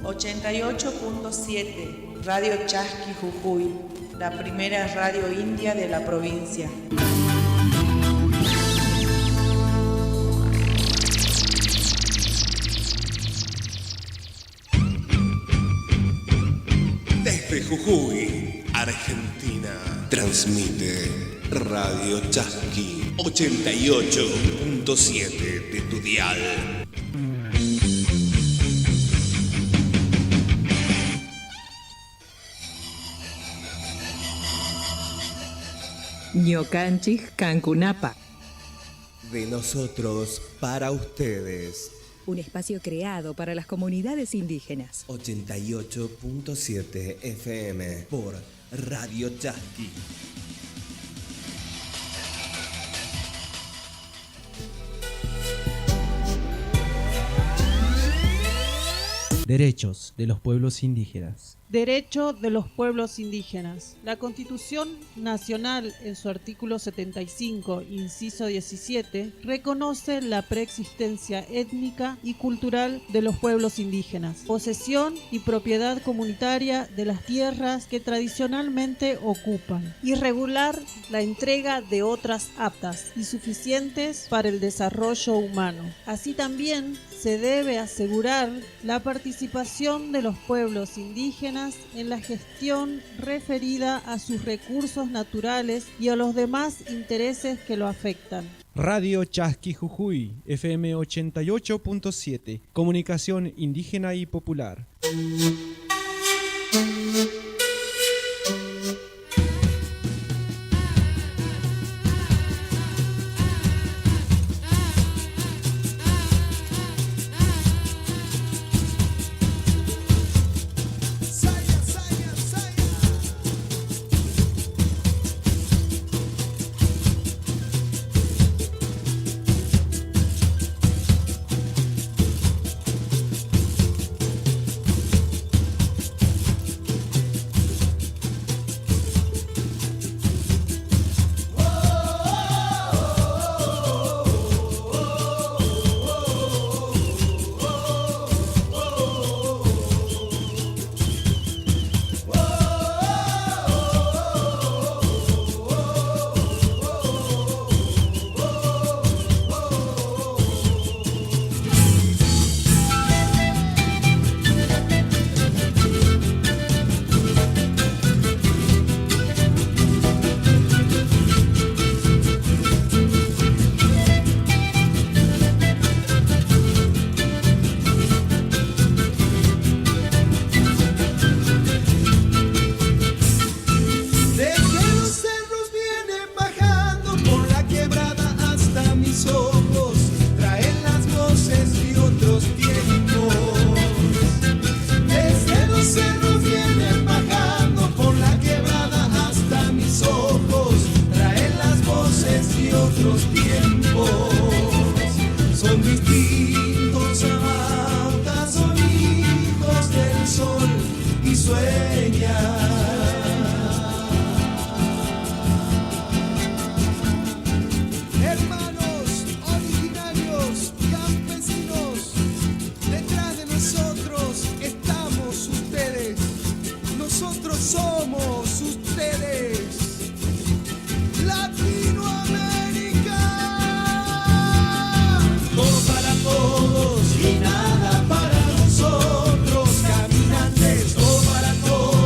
88.7 Radio Chasqui Jujuy, la primera radio india de la provincia. Desde Jujuy, Argentina, transmite Radio Chasqui 88.7 de tu dial. Ñocanchis Cancunapa. De nosotros para ustedes. Un espacio creado para las comunidades indígenas. 88.7 FM por Radio Chasqui. Derechos de los pueblos indígenas. Derecho de los pueblos indígenas. La Constitución Nacional, en su artículo 75, inciso 17, reconoce la preexistencia étnica y cultural de los pueblos indígenas, posesión y propiedad comunitaria de las tierras que tradicionalmente ocupan, y regular la entrega de otras aptas y suficientes para el desarrollo humano. Así también se debe asegurar la participación de los pueblos indígenas en la gestión referida a sus recursos naturales y a los demás intereses que lo afectan. Radio Chasqui Jujuy, FM 88.7, comunicación indígena y popular. Todo para todos y nada para nosotros, caminantes, todo para todos.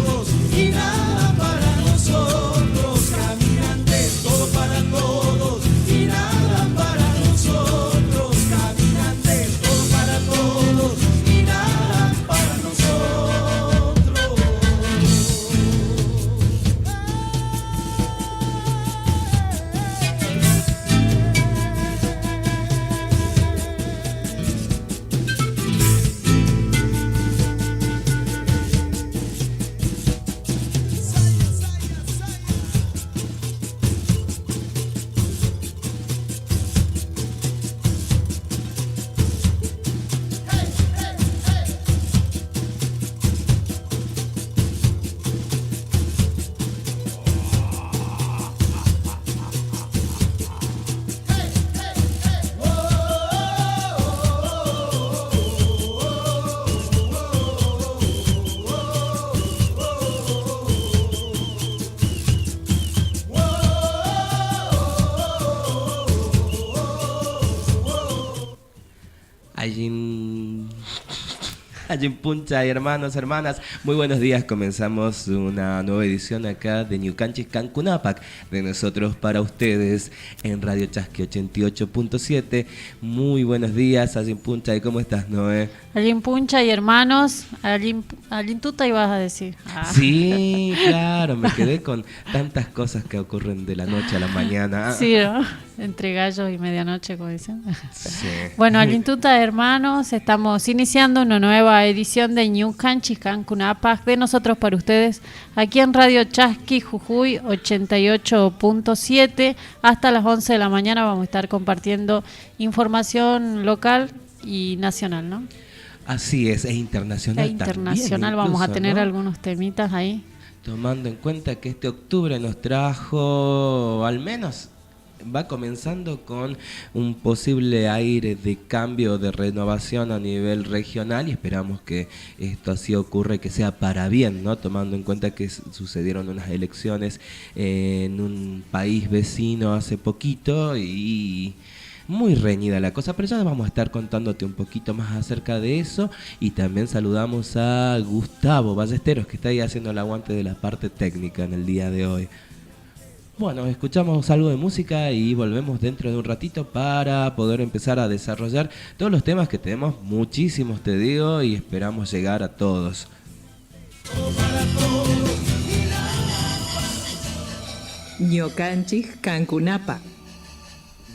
Ayinpuncha, hermanos, hermanas, muy buenos días. Comenzamos una nueva edición acá de Ñucanchis Cancunápac, de nosotros para ustedes en Radio Chasqui 88.7. Muy buenos días, Ayinpuncha. ¿Y cómo estás, Noé? Ayinpuncha y hermanos, Ayintuta ibas a decir. Sí, claro, me quedé con tantas cosas que ocurren de la noche a la mañana. Sí, ¿no? Entre gallos y medianoche, como dicen. Sí. Bueno, Ayintuta, hermanos, estamos iniciando una nueva edición de Ñucanchis Cancunápac, de nosotros para ustedes, aquí en Radio Chasqui Jujuy 88.7. Hasta las 11 de la mañana vamos a estar compartiendo información local y nacional, ¿no? Así es internacional. Internacional, también, vamos a incluso, tener ¿no? algunos temitas ahí. Tomando en cuenta que este octubre nos trajo, al menos va comenzando con un posible aire de cambio, de renovación a nivel regional, y esperamos que esto así ocurra y que sea para bien, ¿no? Tomando en cuenta que sucedieron unas elecciones en un país vecino hace poquito y muy reñida la cosa, pero ya vamos a estar contándote un poquito más acerca de eso. Y también saludamos a Gustavo Ballesteros, que está ahí haciendo el aguante de la parte técnica en el día de hoy. Bueno, escuchamos algo de música y volvemos dentro de un ratito para poder empezar a desarrollar todos los temas que tenemos, muchísimos te digo, y esperamos llegar a todos. Ñucanchis Cancunápac.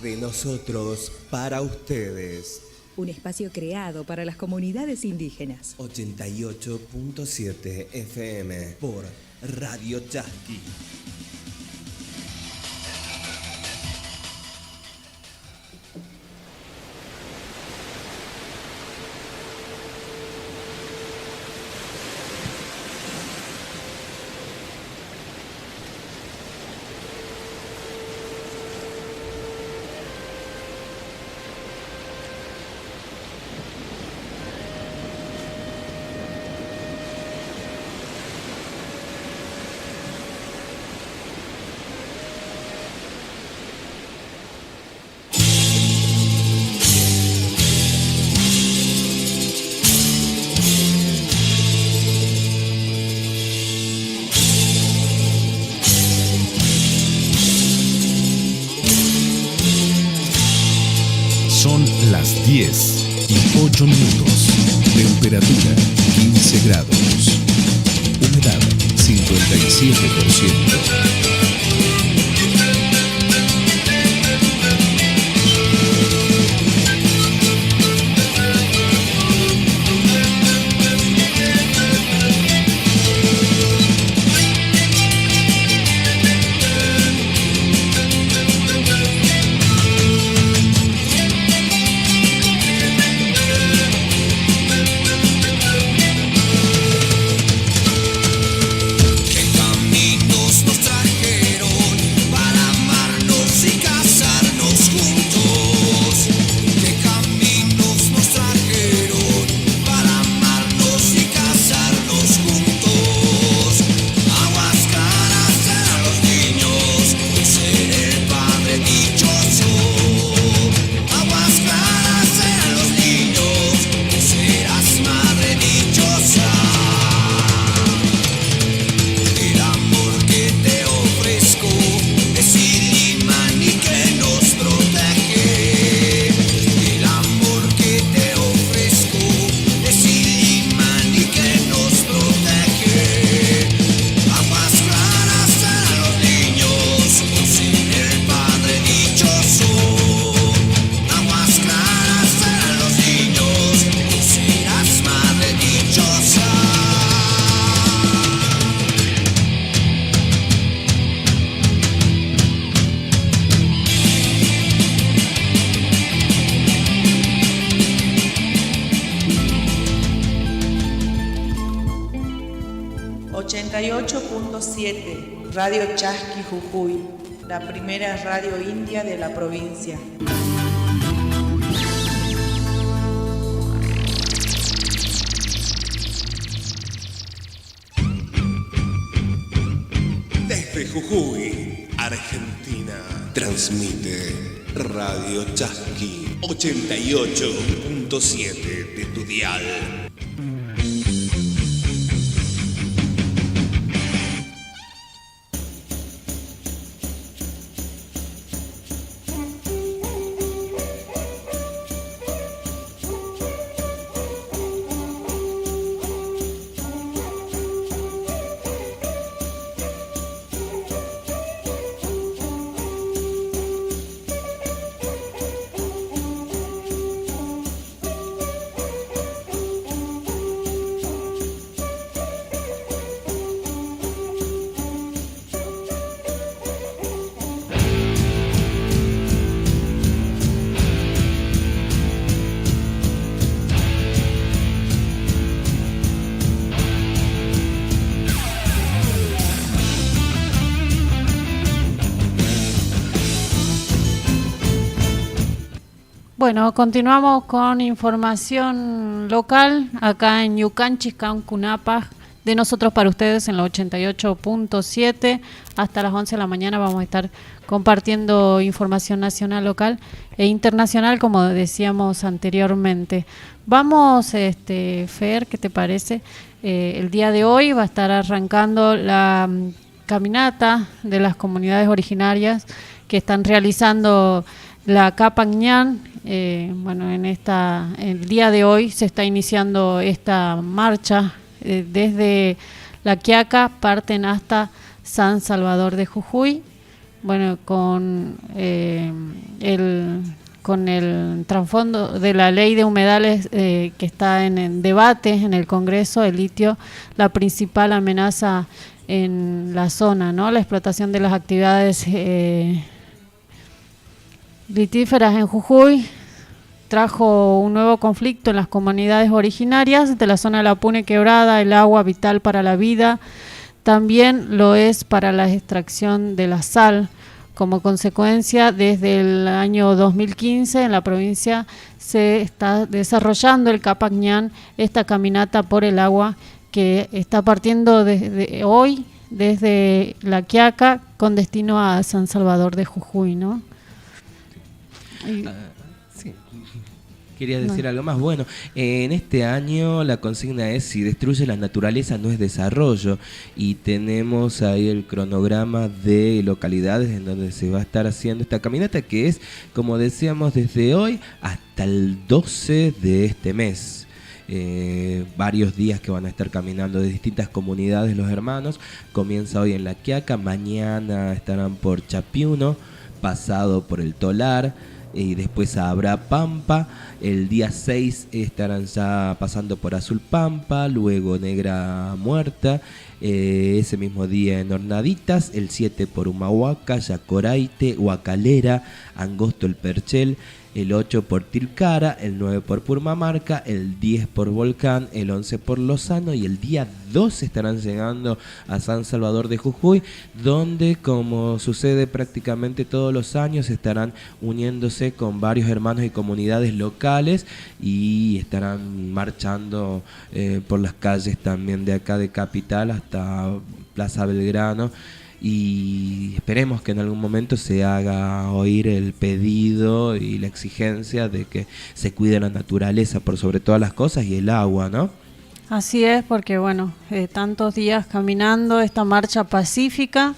De nosotros para ustedes. Un espacio creado para las comunidades indígenas. 88.7 FM por Radio Chasqui. Son las 10:08. Temperatura 15 grados. Humedad 57%. Radio Chasqui Jujuy, la primera radio india de la provincia. Desde Jujuy, Argentina, transmite Radio Chasqui 88.7 de tu dial. Bueno, continuamos con información local acá en Ñucanchis, Cancunapac, de nosotros para ustedes en la 88.7. Hasta las 11 de la mañana vamos a estar compartiendo información nacional, local e internacional, como decíamos anteriormente. Vamos, Fer, ¿qué te parece? El día de hoy va a estar arrancando la caminata de las comunidades originarias que están realizando la Capac Ñan. Bueno, el día de hoy se está iniciando esta marcha desde La Quiaca, parten hasta San Salvador de Jujuy. Bueno, con el trasfondo de la ley de humedales que está en debate en el Congreso, el litio, la principal amenaza en la zona, ¿no? La explotación de las actividades litíferas en Jujuy trajo un nuevo conflicto en las comunidades originarias de la zona de la Pune Quebrada. El agua vital para la vida también lo es para la extracción de la sal. Como consecuencia, desde el año 2015 en la provincia se está desarrollando el Capac Ñan, esta caminata por el agua que está partiendo desde hoy desde La Quiaca con destino a San Salvador de Jujuy, ¿no? Sí. Quería decir algo más. Bueno, en este año la consigna es: si destruye la naturaleza no es desarrollo, y tenemos ahí el cronograma de localidades en donde se va a estar haciendo esta caminata, que es, como decíamos, desde hoy hasta el 12 de este mes. Varios días que van a estar caminando de distintas comunidades los hermanos. Comienza hoy en La Quiaca, mañana estarán por Chapiuno, pasado por el Tolar, y después habrá Pampa. El día 6 estarán ya pasando por Azul Pampa, luego Negra Muerta, ese mismo día en Hornaditas, el 7 por Humahuaca, Yacoraite, Huacalera, Angosto el Perchel, el 8 por Tilcara, el 9 por Purmamarca, el 10 por Volcán, el 11 por Lozano, y el día 12 estarán llegando a San Salvador de Jujuy, donde, como sucede prácticamente todos los años, estarán uniéndose con varios hermanos y comunidades locales y estarán marchando por las calles también de acá de Capital hasta Plaza Belgrano. Y esperemos que en algún momento se haga oír el pedido y la exigencia de que se cuide la naturaleza por sobre todas las cosas y el agua, ¿no? Así es, porque bueno, tantos días caminando esta marcha pacífica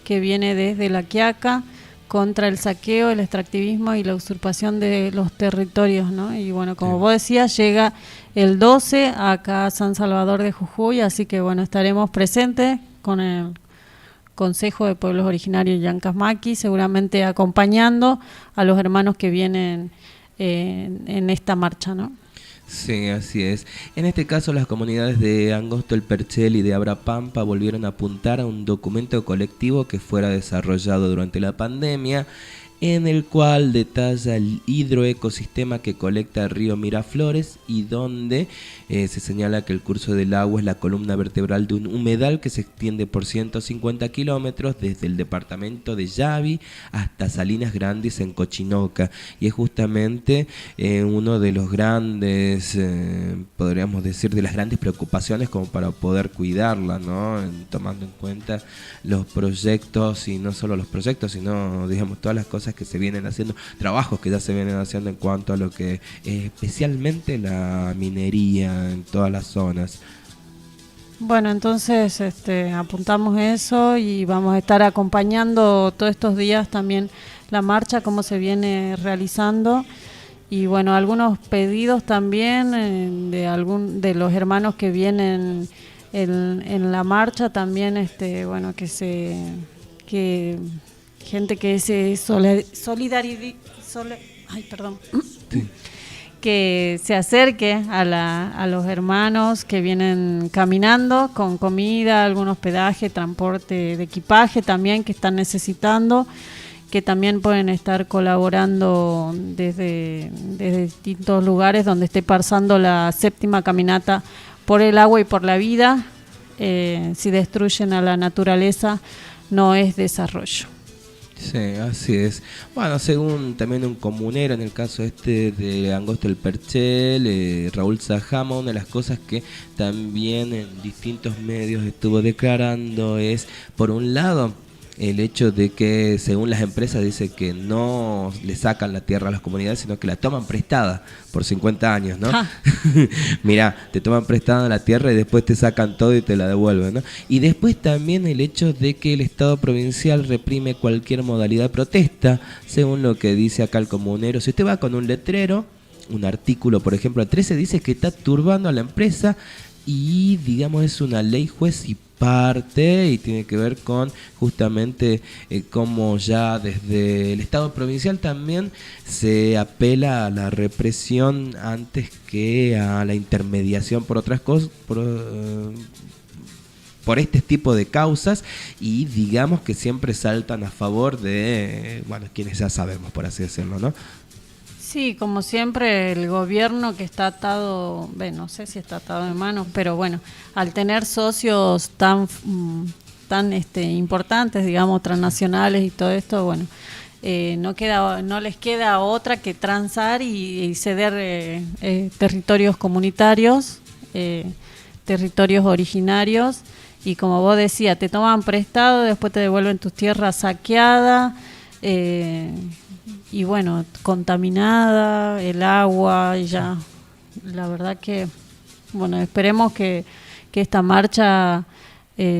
que viene desde La Quiaca contra el saqueo, el extractivismo y la usurpación de los territorios, ¿no? Y bueno, como vos decías, llega el 12 acá a San Salvador de Jujuy, así que bueno, estaremos presentes con el Consejo de Pueblos Originarios Llancasmaqui, seguramente acompañando a los hermanos que vienen en esta marcha, ¿no? Sí, así es. En este caso, las comunidades de Angosto el Perchel y de Abrapampa volvieron a apuntar a un documento colectivo que fuera desarrollado durante la pandemia, en el cual detalla el hidroecosistema que colecta el río Miraflores, y donde se señala que el curso del agua es la columna vertebral de un humedal que se extiende por 150 kilómetros desde el departamento de Yavi hasta Salinas Grandes en Cochinoca, y es justamente uno de los grandes, podríamos decir, de las grandes preocupaciones como para poder cuidarla, ¿no? Tomando en cuenta los proyectos, y no solo los proyectos, sino, digamos, todas las cosas que se vienen haciendo, trabajos que ya se vienen haciendo en cuanto a lo que especialmente la minería en todas las zonas. Bueno, entonces apuntamos eso y vamos a estar acompañando todos estos días también la marcha, cómo se viene realizando, y bueno, algunos pedidos también de los hermanos que vienen en la marcha también, bueno, que gente que se que se acerque a los hermanos que vienen caminando con comida, algún hospedaje, transporte de equipaje también que están necesitando, que también pueden estar colaborando desde distintos lugares donde esté pasando la 7ª caminata por el agua y por la vida. Si destruyen a la naturaleza no es desarrollo. Sí, así es. Bueno, según también un comunero, en el caso de Angosto del Perchel, Raúl Sajama, una de las cosas que también en distintos medios estuvo declarando es, por un lado, el hecho de que según las empresas dice que no le sacan la tierra a las comunidades, sino que la toman prestada por 50 años, ¿no? Mirá, te toman prestada la tierra y después te sacan todo y te la devuelven, ¿no? Y después también el hecho de que el Estado provincial reprime cualquier modalidad de protesta, según lo que dice acá el comunero. Si usted va con un letrero, un artículo, por ejemplo, 13, dice que está turbando a la empresa y, digamos, es una ley juez y parte, y tiene que ver con justamente cómo ya desde el Estado provincial también se apela a la represión antes que a la intermediación por otras cosas, por este tipo de causas, y digamos que siempre saltan a favor de, bueno, quienes ya sabemos, por así decirlo, ¿no? Sí, como siempre el gobierno que está atado, no sé si está atado de manos, pero bueno, al tener socios tan importantes, digamos, transnacionales y todo esto, bueno, no les queda otra que transar y ceder territorios comunitarios, territorios originarios, y como vos decías, te toman prestado, después te devuelven tus tierras saqueadas, y bueno, contaminada, el agua, y ya, la verdad que, bueno, esperemos que esta marcha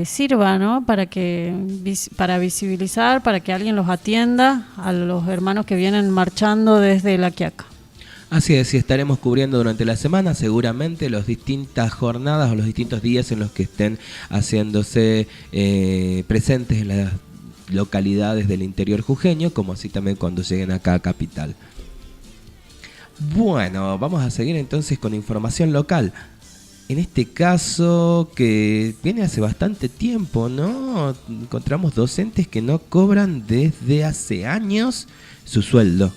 sirva, ¿no? Para visibilizar, para que alguien los atienda a los hermanos que vienen marchando desde La Quiaca. Así es, y estaremos cubriendo durante la semana seguramente las distintas jornadas o los distintos días en los que estén haciéndose presentes en las localidades del interior jujeño, como así también cuando lleguen acá a Capital. Bueno, vamos a seguir entonces con información local. En este caso, que viene hace bastante tiempo, ¿no? Encontramos docentes que no cobran desde hace años su sueldo.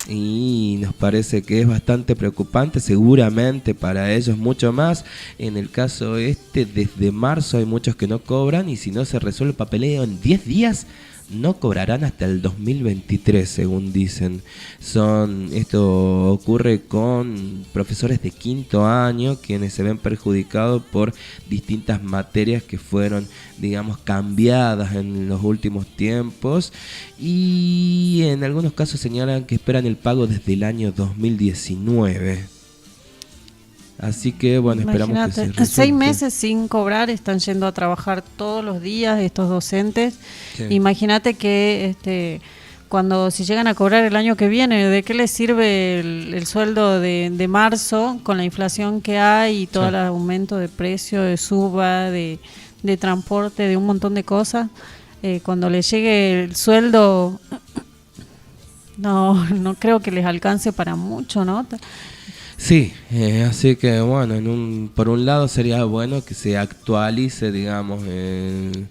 Y nos parece que es bastante preocupante, seguramente para ellos mucho más. En el caso desde marzo hay muchos que no cobran, y si no se resuelve el papeleo en 10 días, no cobrarán hasta el 2023, según dicen. Esto ocurre con profesores de quinto año, quienes se ven perjudicados por distintas materias que fueron, digamos, cambiadas en los últimos tiempos, y en algunos casos señalan que esperan el pago desde el año 2019. Así que bueno, esperamos que se resuelva. 6 meses sin cobrar, están yendo a trabajar todos los días estos docentes. Sí. Imagínate que si llegan a cobrar el año que viene, ¿de qué les sirve el sueldo de marzo con la inflación que hay y todo el aumento de precio, de suba, de transporte, de un montón de cosas? Cuando les llegue el sueldo, no creo que les alcance para mucho, ¿no? Sí, así que bueno, por un lado sería bueno que se actualice, digamos, el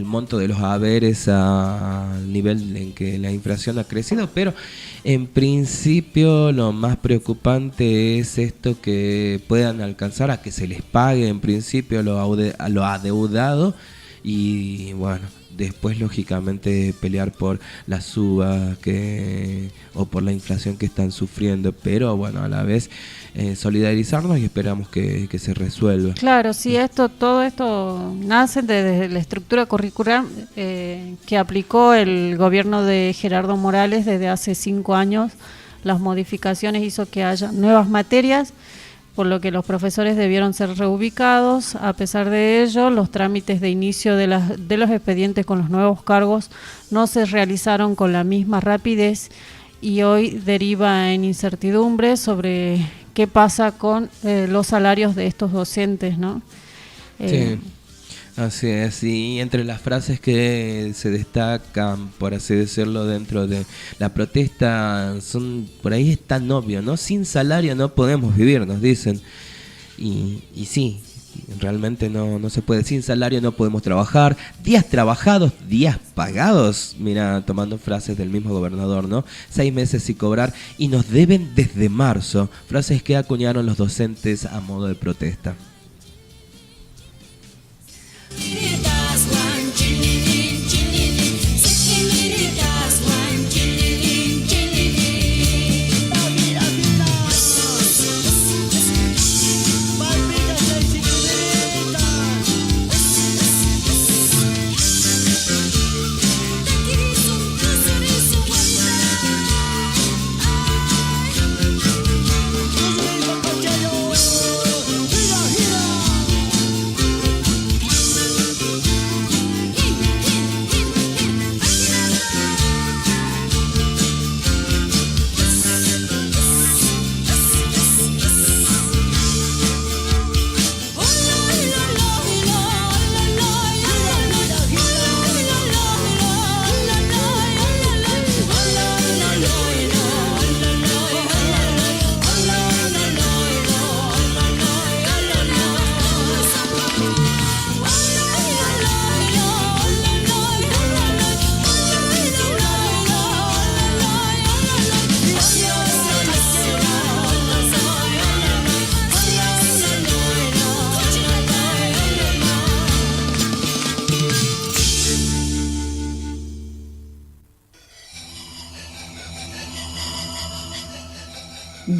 monto de los haberes al nivel en que la inflación ha crecido, pero en principio lo más preocupante es esto, que puedan alcanzar a que se les pague en principio lo adeudado, y bueno, después lógicamente pelear por la suba o por la inflación que están sufriendo, pero bueno, a la vez solidarizarnos, y esperamos que se resuelva. Claro, sí, todo esto nace desde la estructura curricular que aplicó el gobierno de Gerardo Morales desde hace 5 años. Las modificaciones hizo que haya nuevas materias, por lo que los profesores debieron ser reubicados. A pesar de ello, los trámites de inicio de los expedientes con los nuevos cargos no se realizaron con la misma rapidez, y hoy deriva en incertidumbre sobre qué pasa con los salarios de estos docentes, ¿no? Sí. Así es, y entre las frases que se destacan, por así decirlo, dentro de la protesta, por ahí es tan obvio, ¿no? Sin salario no podemos vivir, nos dicen. Y sí, realmente no se puede. Sin salario no podemos trabajar. Días trabajados, días pagados. Mira, tomando frases del mismo gobernador, ¿no? 6 meses sin cobrar y nos deben desde marzo. Frases que acuñaron los docentes a modo de protesta.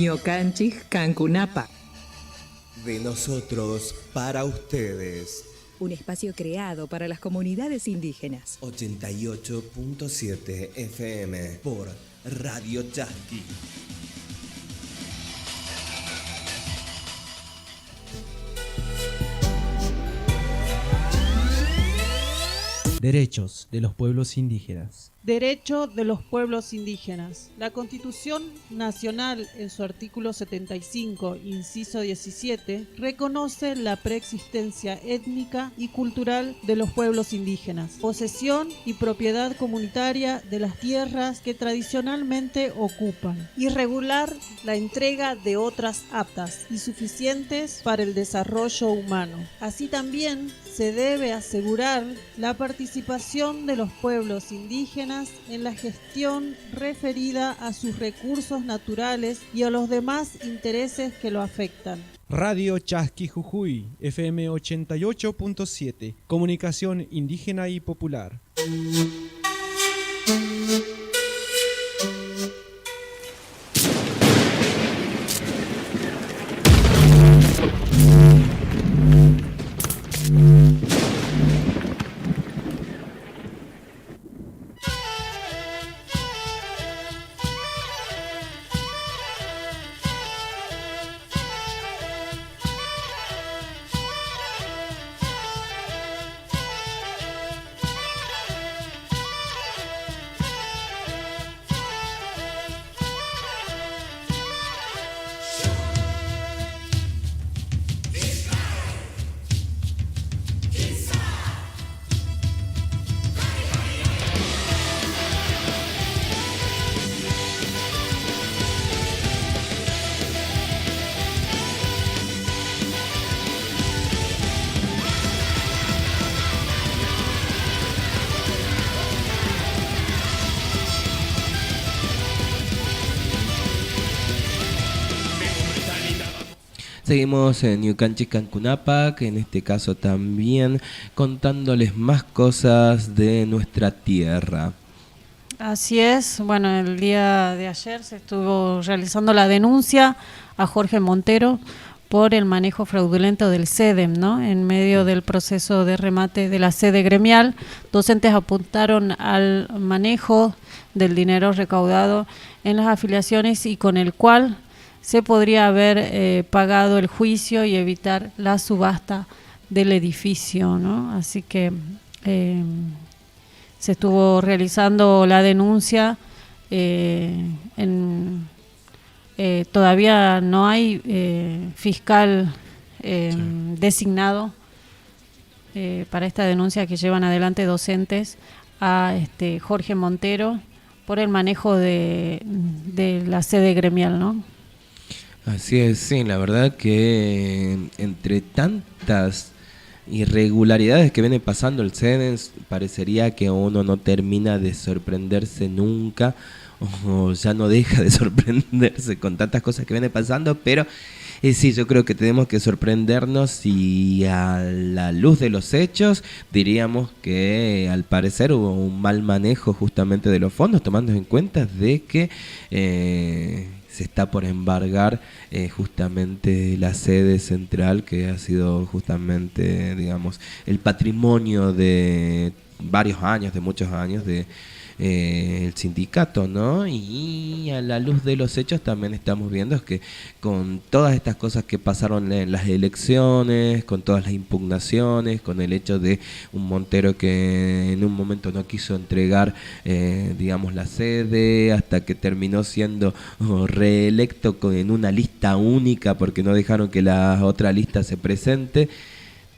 Ñocanchis Cancunapa. De nosotros para ustedes. Un espacio creado para las comunidades indígenas. 88.7 FM por Radio Chasqui. Derechos de los pueblos indígenas. Derecho de los pueblos indígenas. La Constitución Nacional, en su artículo 75, inciso 17, reconoce la preexistencia étnica y cultural de los pueblos indígenas, posesión y propiedad comunitaria de las tierras que tradicionalmente ocupan, y regular la entrega de otras aptas y suficientes para el desarrollo humano. Así también se debe asegurar la participación de los pueblos indígenas en la gestión referida a sus recursos naturales y a los demás intereses que lo afectan. Radio Chasqui Jujuy, FM 88.7, comunicación indígena y popular. Seguimos en Ñucanchis Cancunapa, que en este caso también contándoles más cosas de nuestra tierra. Así es, bueno, el día de ayer se estuvo realizando la denuncia a Jorge Montero por el manejo fraudulento del CEDEM, ¿no? En medio del proceso de remate de la sede gremial, docentes apuntaron al manejo del dinero recaudado en las afiliaciones y con el cual se podría haber pagado el juicio y evitar la subasta del edificio, ¿no? Así que se estuvo realizando la denuncia. Todavía no hay fiscal designado para esta denuncia que llevan adelante docentes a Jorge Montero por el manejo de la sede gremial, ¿no? Así es, sí, la verdad que entre tantas irregularidades que viene pasando el CEDES, parecería que uno no termina de sorprenderse nunca, o ya no deja de sorprenderse con tantas cosas que viene pasando, pero sí, yo creo que tenemos que sorprendernos y a la luz de los hechos diríamos que al parecer hubo un mal manejo justamente de los fondos, tomando en cuenta de que se está por embargar justamente la sede central, que ha sido justamente, digamos, el patrimonio de varios años, de muchos años de el sindicato, ¿no? Y a la luz de los hechos también estamos viendo que con todas estas cosas que pasaron en las elecciones, con todas las impugnaciones, con el hecho de un Montero que en un momento no quiso entregar, digamos, la sede, hasta que terminó siendo reelecto en una lista única porque no dejaron que la otra lista se presente,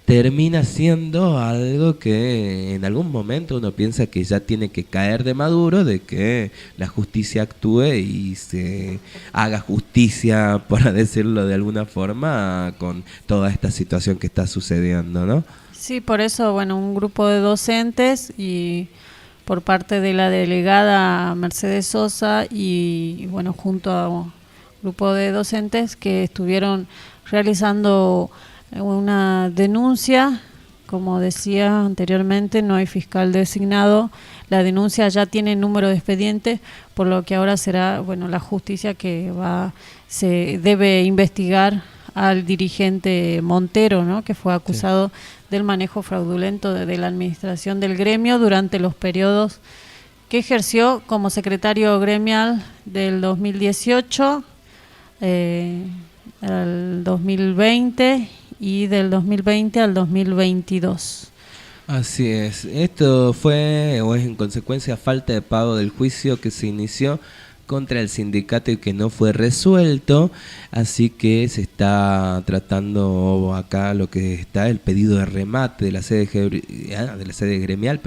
termina siendo algo que en algún momento uno piensa que ya tiene que caer de maduro, de que la justicia actúe y se haga justicia, por decirlo de alguna forma, con toda esta situación que está sucediendo, ¿no? Sí, por eso, bueno, un grupo de docentes y por parte de la delegada Mercedes Sosa y bueno, junto a un grupo de docentes que estuvieron realizando una denuncia como decía anteriormente, no hay fiscal designado. La denuncia ya tiene número de expediente, por lo que ahora será, bueno, la justicia que se debe investigar al dirigente Montero, ¿no?, que fue acusado del manejo fraudulento de la administración del gremio durante los periodos que ejerció como secretario gremial del 2018 al 2020 y del 2020 al 2022. Así es. Esto fue o es en consecuencia falta de pago del juicio que se inició contra el sindicato y que no fue resuelto, así que se está tratando acá lo que está el pedido de remate de la sede gremial,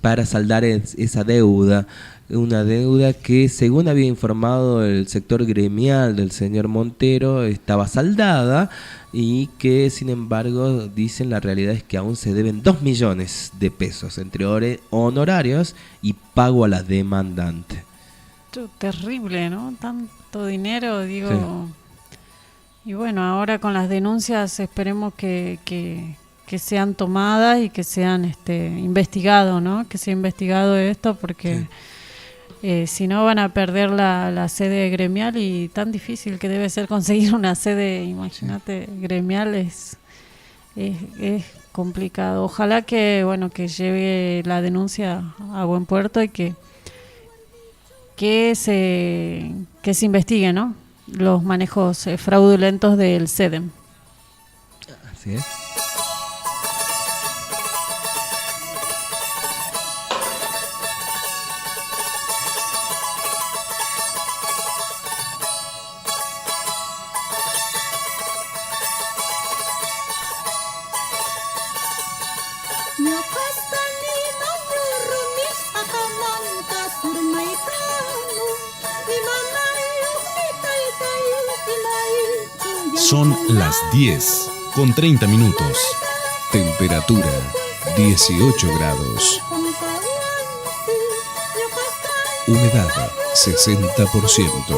para saldar esa deuda. Una deuda que, según había informado el sector gremial del señor Montero, estaba saldada y que, sin embargo, dicen la realidad es que aún se deben 2 millones de pesos entre honorarios y pago a la demandante. Terrible, ¿no? Tanto dinero, digo. Sí. Y bueno, ahora con las denuncias esperemos que sean tomadas y que sean investigados, ¿no? Que sea investigado esto porque... Sí. Si no van a perder la sede gremial, y tan difícil que debe ser conseguir una sede, imagínate, gremial es complicado. Ojalá que lleve la denuncia a buen puerto y que se investigue, ¿no?, los manejos fraudulentos del SEDEM. Así es. Son las 10:30. Temperatura 18 grados. Humedad 60%.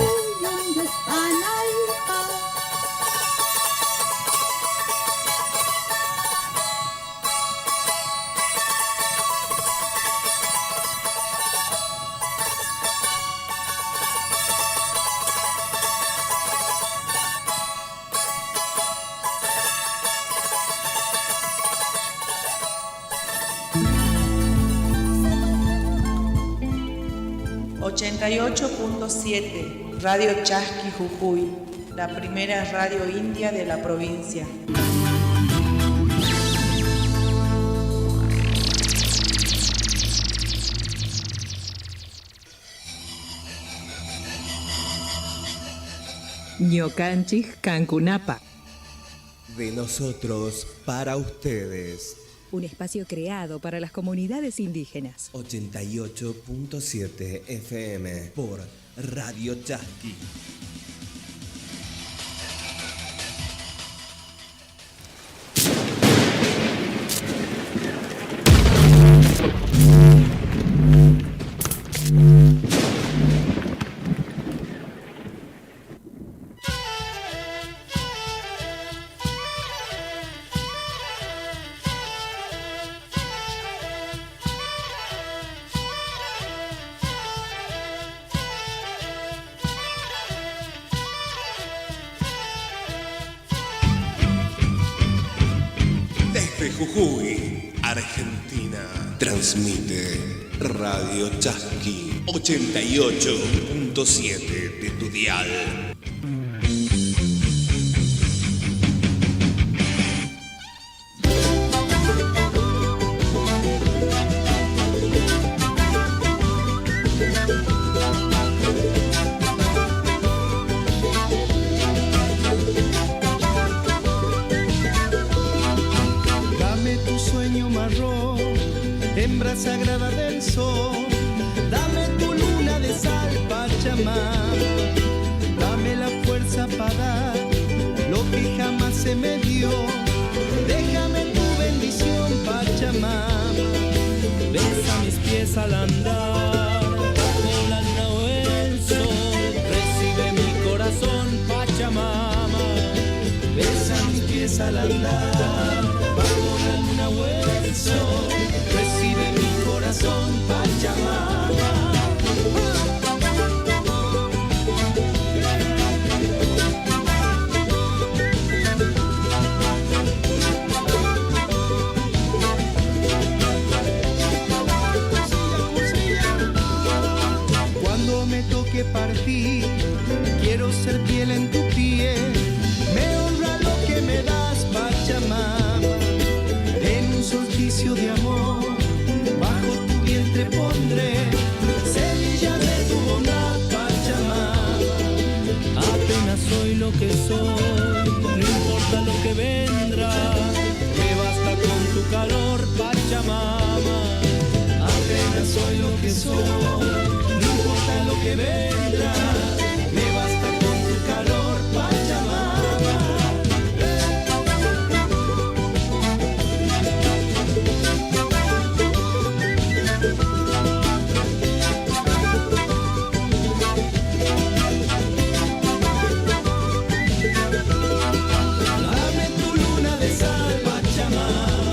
Radio Chasqui Jujuy, la primera radio india de la provincia. Ñocanchis Cancunapa. De nosotros para ustedes. Un espacio creado para las comunidades indígenas. 88.7 FM por Radio Chasqui. Jujuy, Argentina. Transmite Radio Chasqui 88.7 de tu dial. Sagrada del sol, dame tu luna de sal, Pachamama, dame la fuerza para dar lo que jamás se me dio, déjame tu bendición, Pachamama, besa mis pies al andar, bajo la luna o el sol, recibe mi corazón, Pachamama, besa mis pies al andar, bajo la luna Nahuel Sol, recibe mi corazón, Pachamama. Cuando me toque partir, quiero ser piel en tu piel. Me honra lo que me das, Pachamama. En un solsticio de amor, bajo tu vientre pondré semillas de tu bondad, Pachamama. Apenas soy lo que soy, no importa lo que vendrá. Me basta con tu calor, Pachamama. Apenas soy lo que soy, no importa lo que vendrá. Me basta con tu calor, Pachamama. Dame tu luna de sal, Pachamama.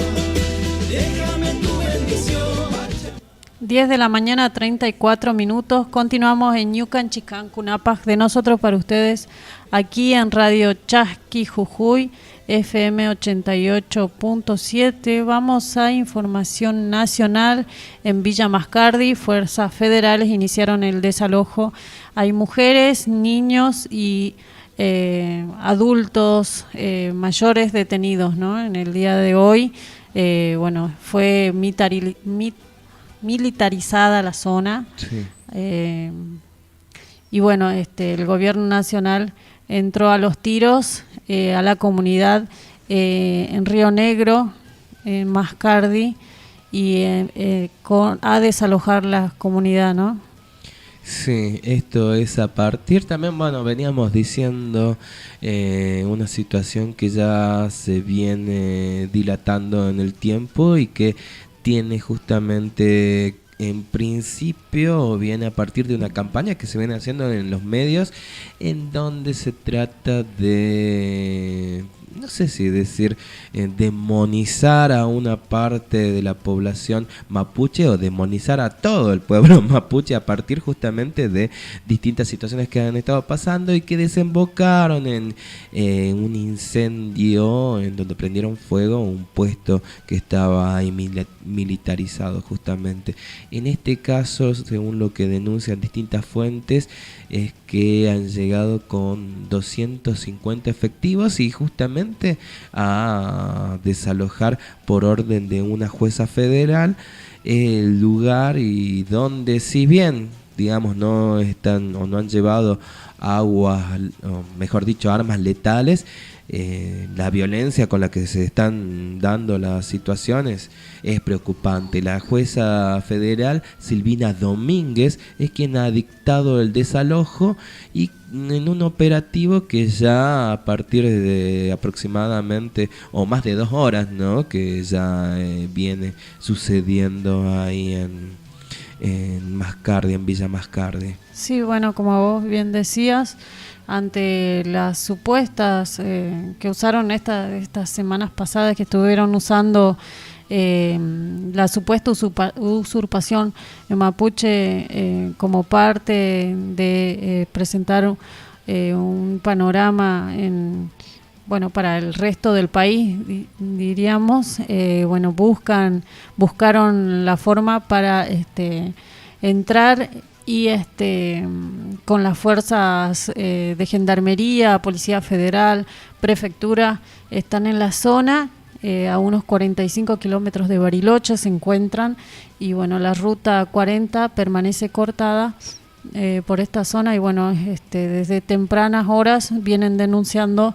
Déjame tu bendición, Pachamama. 10 de la mañana, 34 minutos. Continuamos en Ñucanchis, Cancunapaj, de nosotros para ustedes, aquí en Radio Chasqui, Jujuy, FM 88.7. Vamos a información nacional. En Villa Mascardi, fuerzas federales iniciaron el desalojo. Hay mujeres, niños y adultos mayores detenidos, ¿no? En el día de hoy, bueno, fue militarizada la zona. Sí. Y bueno, el gobierno nacional entró a los tiros a la comunidad en Río Negro, en Mascardi, y a desalojar la comunidad, ¿no? Sí, esto es a partir también, bueno, veníamos diciendo una situación que ya se viene dilatando en el tiempo y que tiene justamente, en principio, viene a partir de una campaña que se viene haciendo en los medios, en donde se trata de, no sé si decir, demonizar a una parte de la población mapuche o demonizar a todo el pueblo mapuche a partir justamente de distintas situaciones que han estado pasando y que desembocaron en un incendio en donde prendieron fuego a un puesto que estaba ahí militarizado justamente. En este caso, según lo que denuncian distintas fuentes, es que han llegado con 250 efectivos y justamente a desalojar por orden de una jueza federal el lugar, y donde, si bien digamos no están o no han llevado aguas, o mejor dicho, armas letales, la violencia con la que se están dando las situaciones es preocupante. La jueza federal Silvina Domínguez es quien ha dictado el desalojo, y en un operativo que ya a partir de aproximadamente o más de 2 horas, ¿no?, que ya viene sucediendo ahí en Mascardi, en Villa Mascardi. Sí, bueno, como vos bien decías, ante las supuestas que usaron estas semanas pasadas, que estuvieron usando la supuesta usurpación mapuche como parte de presentar un panorama para el resto del país, diríamos, bueno, buscaron la forma para entrar y con las fuerzas de Gendarmería, Policía Federal, Prefectura, están en la zona, a unos 45 kilómetros de Bariloche se encuentran, y bueno, la ruta 40 permanece cortada por esta zona, y bueno, desde tempranas horas vienen denunciando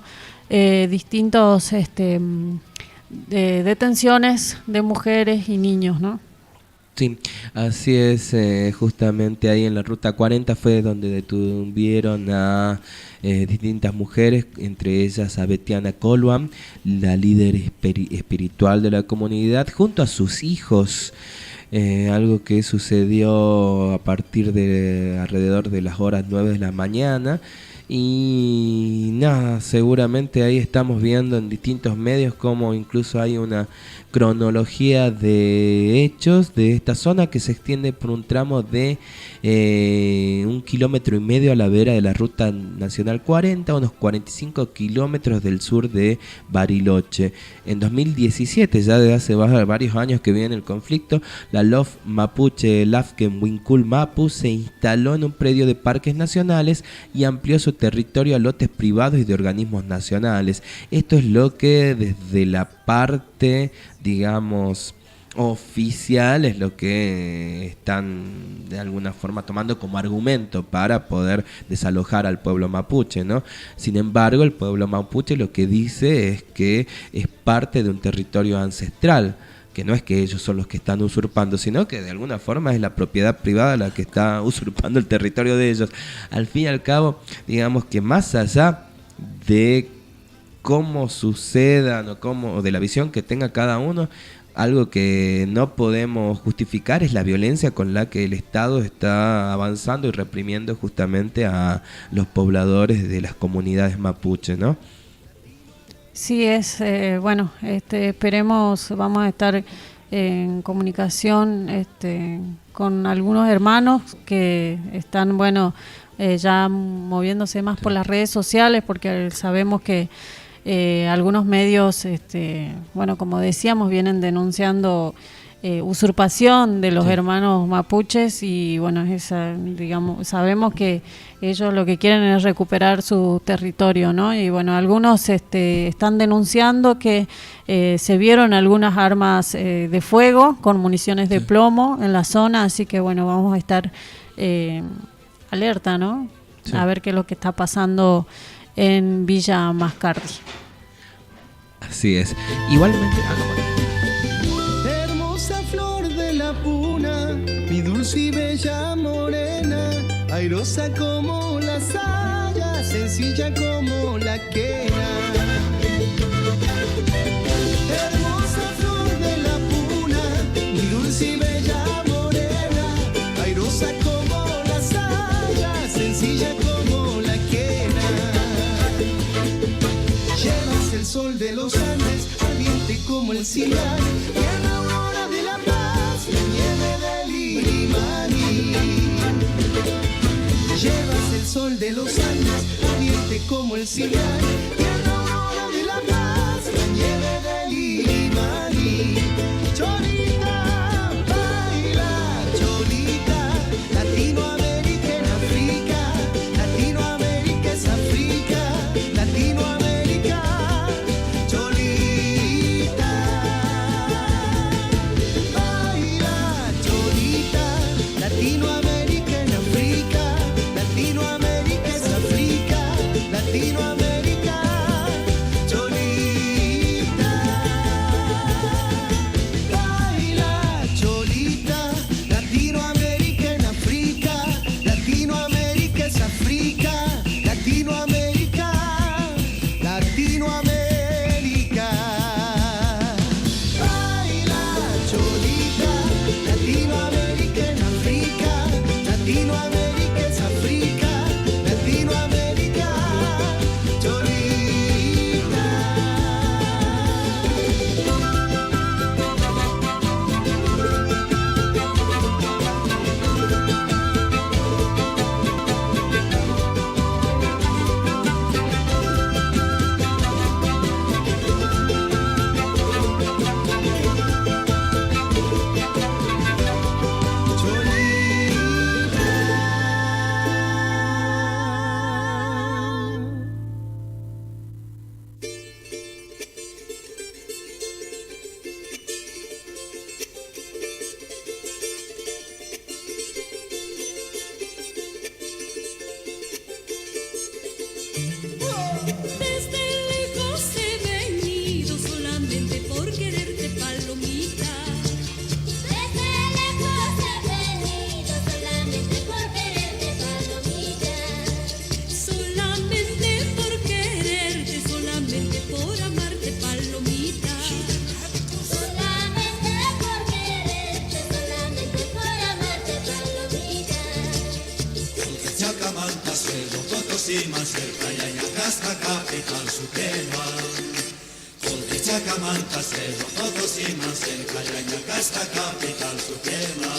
distintos detenciones de mujeres y niños, ¿no? Sí, así es, justamente ahí en la ruta 40 fue donde detuvieron a distintas mujeres, entre ellas a Betiana Coluam, la líder espiritual de la comunidad, junto a sus hijos. Algo que sucedió a partir de alrededor de las horas 9 de la mañana, Y nada, seguramente ahí estamos viendo en distintos medios cómo incluso hay una cronología de hechos de esta zona que se extiende por un tramo de 1,5 kilómetros a la vera de la ruta nacional 40, unos 45 kilómetros del sur de Bariloche. En 2017, ya desde hace varios años que viene el conflicto, la LOF Mapuche Lafken Wincul Mapu se instaló en un predio de parques nacionales y amplió su territorio a lotes privados y de organismos nacionales. Esto es lo que desde la parte, digamos, oficial es lo que están de alguna forma tomando como argumento para poder desalojar al pueblo mapuche, ¿no? Sin embargo, el pueblo mapuche lo que dice es que es parte de un territorio ancestral, que no es que ellos son los que están usurpando, sino que de alguna forma es la propiedad privada la que está usurpando el territorio de ellos. Al fin y al cabo, digamos que más allá de cómo sucedan o de la visión que tenga cada uno, algo que no podemos justificar es la violencia con la que el Estado está avanzando y reprimiendo justamente a los pobladores de las comunidades mapuche, ¿no? Sí, bueno, esperemos, vamos a estar en comunicación con algunos hermanos que están, bueno, ya moviéndose más por las redes sociales, porque sabemos que algunos medios, bueno, como decíamos, vienen denunciando usurpación de los hermanos mapuches y bueno, digamos, sabemos que ellos lo que quieren es recuperar su territorio, ¿no? Y bueno, algunos están denunciando que se vieron algunas armas de fuego con municiones de plomo en la zona, así que bueno, vamos a estar alerta, ¿no? Sí. A ver qué es lo que está pasando en Villa Mascardi. Así es. Igualmente, hermosa flor de la puna, mi dulce y bella morena, airosa como la saya, sencilla como la quena. Hermosa flor de la puna, mi dulce y bella morena, airosa como la saya, sencilla como la quena. Llevas el sol de los Andes, ardiente como el Sinai, y en la aurora de la paz, la nieve del Ilimaní. Llevas el sol de los Andes, ardiente como el Sinai, y en la aurora de la paz, la nieve del Ilimaní. Cholita, baila, cholita, Latinoamérica en África, Latinoamérica es África, Latinoamérica, cholita, baila, cholita, Latinoamérica en África, Latinoamérica es África, Latinoamérica, cholita. cima cerca y en Acasta capital suprema. Con Chacamanca, Cerro Potosí más cerca y en Acasta capital suprema.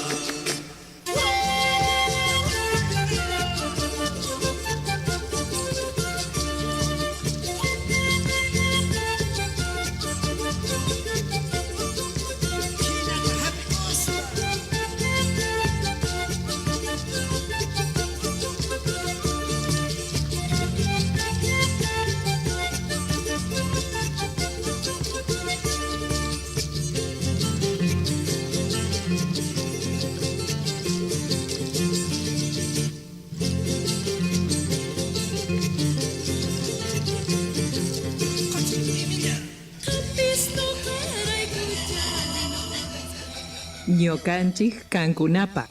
Ñukanchik Cancunapa.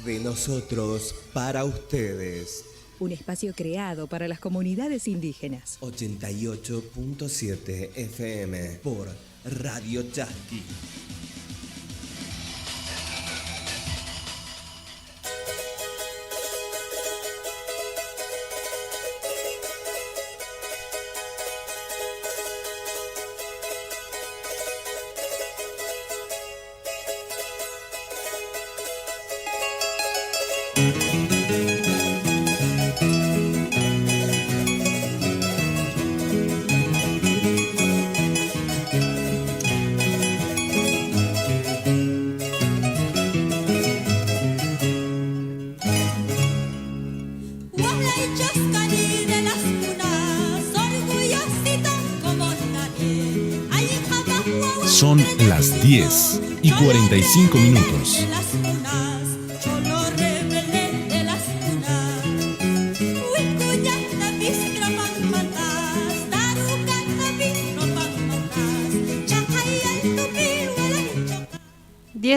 De nosotros para ustedes. Un espacio creado para las comunidades indígenas. 88.7 FM por Radio Chasqui. Son las 10 y 45 minutos.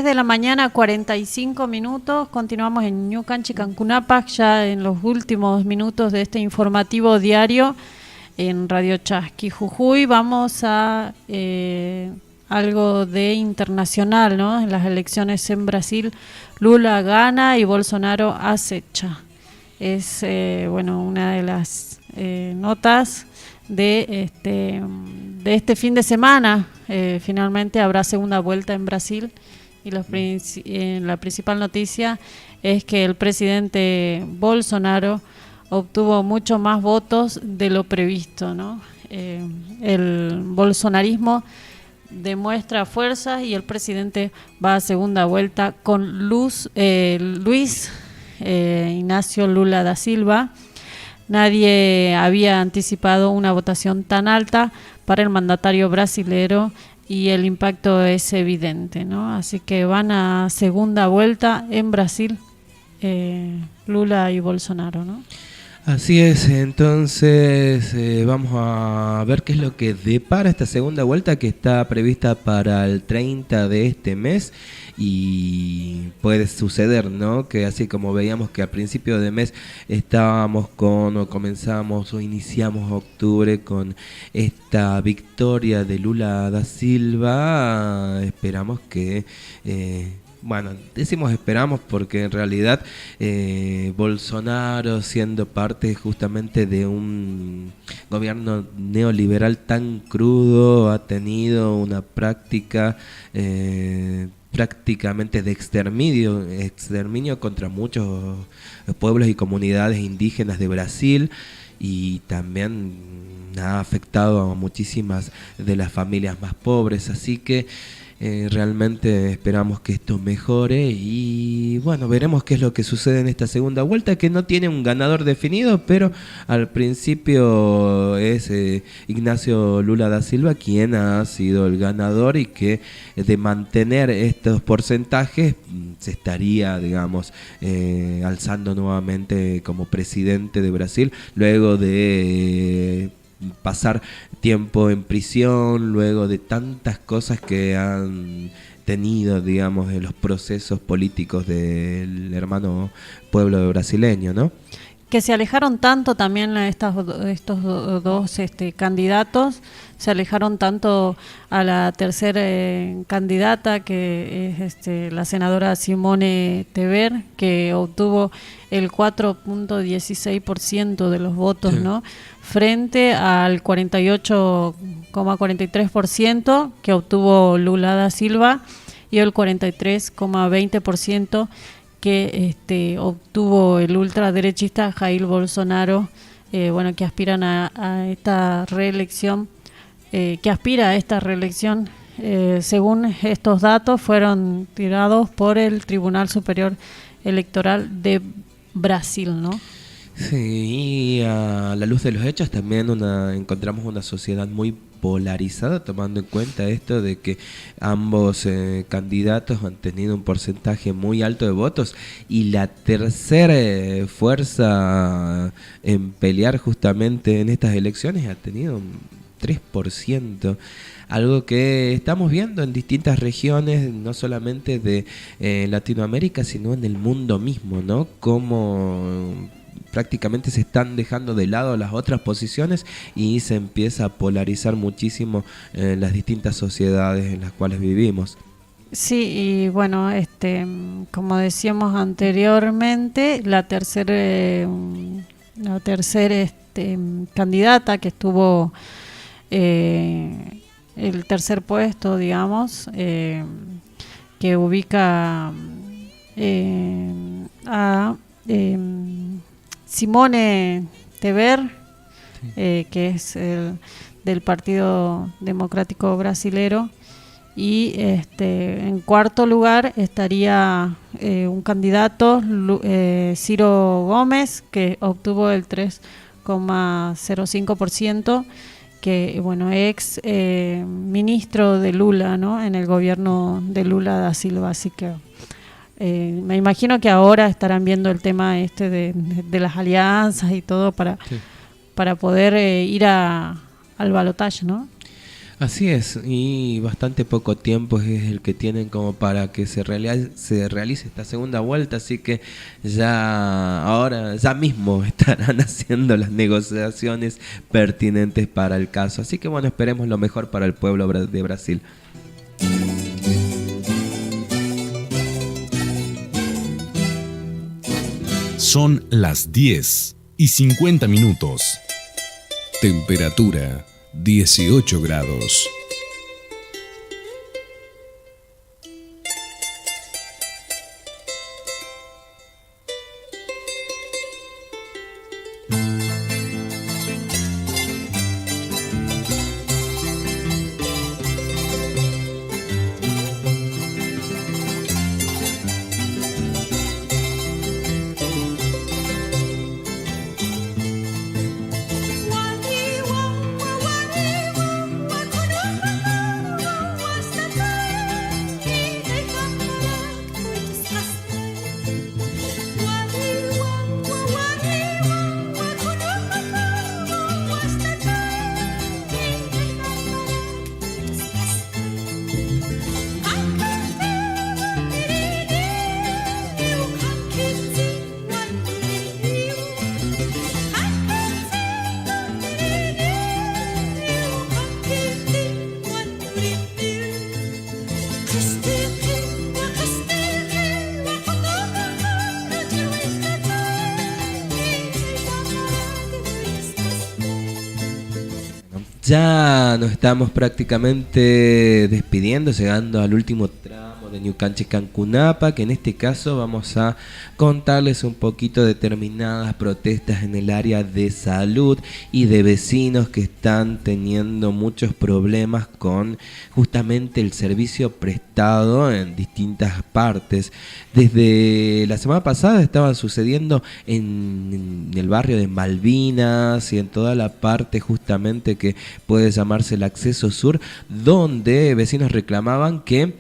De la mañana, 45 minutos. Continuamos en Ñukanchik Cancunapa, ya en los últimos minutos de este informativo diario en Radio Chasqui Jujuy. Vamos a algo de internacional, ¿no? En las elecciones en Brasil, Lula gana y Bolsonaro acecha. Es una de las notas de este fin de semana. Finalmente habrá segunda vuelta en Brasil. Y la principal noticia es que el presidente Bolsonaro obtuvo mucho más votos de lo previsto, ¿no? El bolsonarismo demuestra fuerzas y el presidente va a segunda vuelta con Luis Ignacio Lula da Silva. Nadie había anticipado una votación tan alta para el mandatario brasilero y el impacto es evidente, ¿no? Así que van a segunda vuelta en Brasil, Lula y Bolsonaro, ¿no? Así es, entonces vamos a ver qué es lo que depara esta segunda vuelta que está prevista para el 30 de este mes. Y puede suceder, ¿no? Que así como veíamos que a principio de mes comenzamos o iniciamos octubre con esta victoria de Lula da Silva, esperamos que... decimos esperamos porque en realidad Bolsonaro, siendo parte justamente de un gobierno neoliberal tan crudo, ha tenido una práctica prácticamente de exterminio contra muchos pueblos y comunidades indígenas de Brasil, y también ha afectado a muchísimas de las familias más pobres, así que realmente esperamos que esto mejore y veremos qué es lo que sucede en esta segunda vuelta, que no tiene un ganador definido, pero al principio es Ignacio Lula da Silva quien ha sido el ganador, y que de mantener estos porcentajes se estaría, alzando nuevamente como presidente de Brasil, luego de pasar tiempo en prisión, luego de tantas cosas que han tenido, en los procesos políticos del hermano pueblo brasileño, ¿no? que se alejaron tanto también estos dos candidatos, se alejaron tanto a la tercera candidata, que es la senadora Simone Teber, que obtuvo el 4.16% de los votos, sí, ¿no? Frente al 48,43% que obtuvo Lula da Silva y el 43,20% que obtuvo el ultraderechista Jair Bolsonaro, que aspiran a esta reelección, según estos datos fueron tirados por el Tribunal Superior Electoral de Brasil, ¿no? Sí, y a la luz de los hechos también encontramos una sociedad muy polarizada, tomando en cuenta esto de que ambos candidatos han tenido un porcentaje muy alto de votos, y la tercera fuerza en pelear justamente en estas elecciones ha tenido un 3%. Algo que estamos viendo en distintas regiones, no solamente de Latinoamérica, sino en el mundo mismo, ¿no? Como prácticamente se están dejando de lado las otras posiciones y se empieza a polarizar muchísimo las distintas sociedades en las cuales vivimos. Sí, y bueno, como decíamos anteriormente, la tercera candidata que estuvo el tercer puesto, digamos, que ubica a Simone Teber, que es del Partido Democrático Brasilero, y en cuarto lugar estaría un candidato, Ciro Gómez, que obtuvo el 3,05%, que ex ministro de Lula, ¿no? En el gobierno de Lula da Silva, así que me imagino que ahora estarán viendo el tema de las alianzas y todo para poder ir al balotaje, ¿no? Así es, y bastante poco tiempo es el que tienen como para que se realice esta segunda vuelta, así que ya mismo estarán haciendo las negociaciones pertinentes para el caso. Así que esperemos lo mejor para el pueblo de Brasil. Son las 10:50. Temperatura 18 grados. Ya nos estamos prácticamente despidiendo, llegando al último tramo de Ñucanchi Cancunapa, que en este caso vamos a contarles un poquito de determinadas protestas en el área de salud y de vecinos que están teniendo muchos problemas con justamente el servicio prestado en distintas partes. Desde la semana pasada estaban sucediendo en el barrio de Malvinas y en toda la parte justamente que puede llamarse el acceso sur, donde vecinos reclamaban que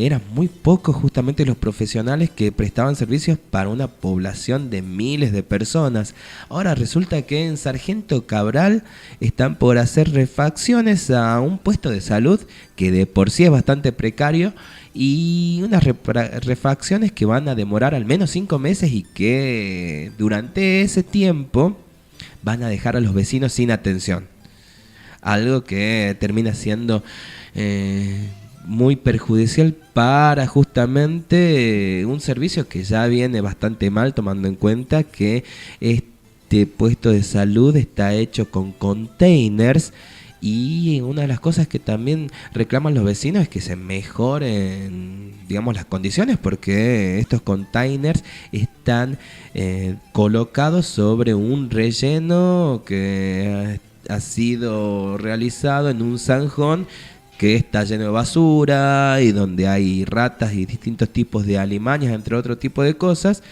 eran muy pocos justamente los profesionales que prestaban servicios para una población de miles de personas. Ahora resulta que en Sargento Cabral están por hacer refacciones a un puesto de salud que de por sí es bastante precario, y unas refacciones que van a demorar al menos 5 meses y que durante ese tiempo van a dejar a los vecinos sin atención. Algo que termina siendo muy perjudicial para justamente un servicio que ya viene bastante mal, tomando en cuenta que este puesto de salud está hecho con containers. Y una de las cosas que también reclaman los vecinos es que se mejoren, digamos, las condiciones, porque estos containers están colocados sobre un relleno que ha sido realizado en un zanjón que está lleno de basura y donde hay ratas y distintos tipos de alimañas, entre otro tipo de cosas.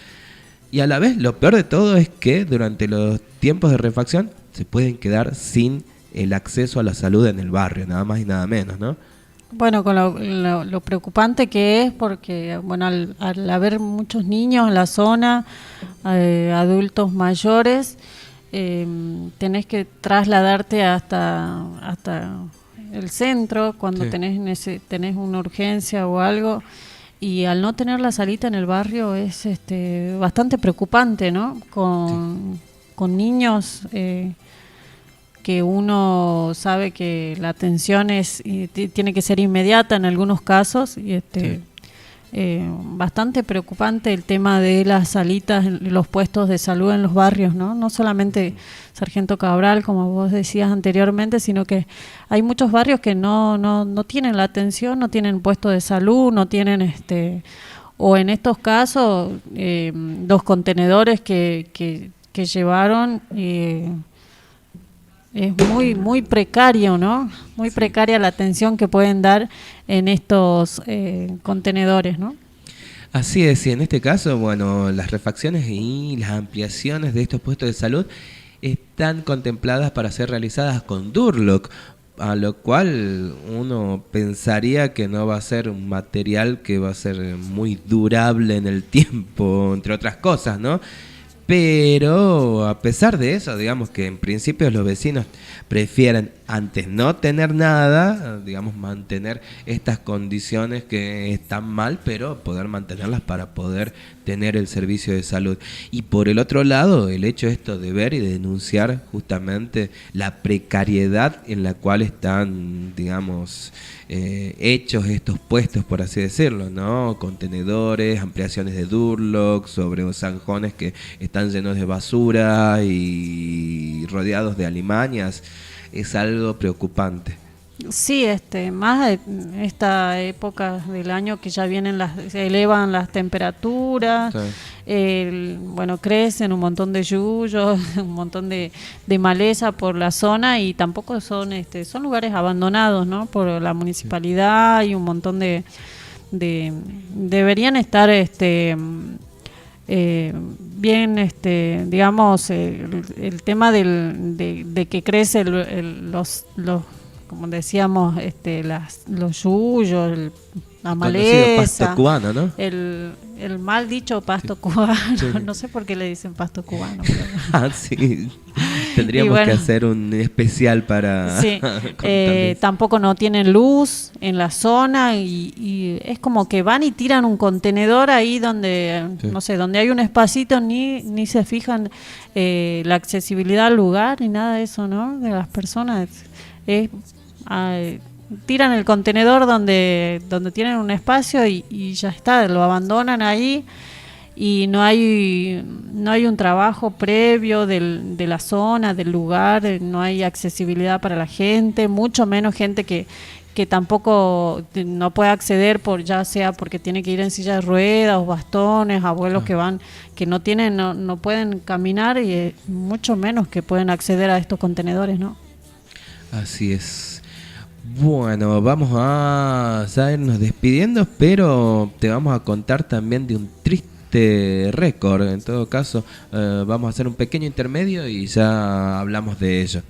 Y a la vez, lo peor de todo es que durante los tiempos de refacción se pueden quedar sin el acceso a la salud en el barrio, nada más y nada menos, ¿no? Bueno, con lo preocupante que es, porque bueno, al haber muchos niños en la zona, adultos mayores, tenés que trasladarte hasta el centro cuando sí. tenés una urgencia o algo, y al no tener la salita en el barrio es bastante preocupante, ¿no? Con niños que uno sabe que la atención tiene que ser inmediata en algunos casos, y sí. Bastante preocupante el tema de las salitas, los puestos de salud en los barrios, ¿no? No solamente Sargento Cabral, como vos decías anteriormente, sino que hay muchos barrios que no tienen la atención, no tienen puesto de salud, no tienen o en estos casos los contenedores que llevaron, es muy precario, ¿no? Muy precaria la atención que pueden dar en estos contenedores, ¿no? Así es, y en este caso, bueno, las refacciones y las ampliaciones de estos puestos de salud están contempladas para ser realizadas con Durlock, a lo cual uno pensaría que no va a ser un material que va a ser muy durable en el tiempo, entre otras cosas, ¿no? Pero a pesar de eso, digamos que en principio los vecinos prefieren antes no tener nada, digamos mantener estas condiciones que están mal, pero poder mantenerlas para poder tener el servicio de salud. Y por el otro lado, el hecho de ver y de denunciar justamente la precariedad en la cual están, digamos, hechos estos puestos, por así decirlo, ¿no? Contenedores, ampliaciones de Durlock, sobre zanjones que están llenos de basura y rodeados de alimañas, es algo preocupante. Sí, más en esta época del año que ya se elevan las temperaturas, sí. Bueno, crecen un montón de yuyos, un montón de maleza por la zona, y tampoco son lugares abandonados, ¿no? Por la municipalidad, y un montón deberían estar bien, digamos, el tema de que crece los como decíamos, los yuyos, la maleza, pasto cubano, ¿no? El mal dicho pasto cubano, sí. No sé por qué le dicen pasto cubano. Pero... sí, tendríamos que hacer un especial para... Sí, tampoco no tienen luz en la zona, y es como que van y tiran un contenedor ahí donde, sí. No sé, donde hay un espacito, ni se fijan la accesibilidad al lugar, ni nada de eso, ¿no? De las personas. Tiran el contenedor donde tienen un espacio y ya está, lo abandonan ahí, y no hay un trabajo previo de la zona, del lugar, no hay accesibilidad para la gente, mucho menos gente que tampoco no puede acceder, ya sea porque tiene que ir en silla de ruedas o bastones, abuelos que no pueden caminar, y mucho menos que pueden acceder a estos contenedores, ¿no? Así es. Bueno, vamos a irnos despidiendo, pero te vamos a contar también de un triste récord. En todo caso, vamos a hacer un pequeño intermedio y ya hablamos de ello.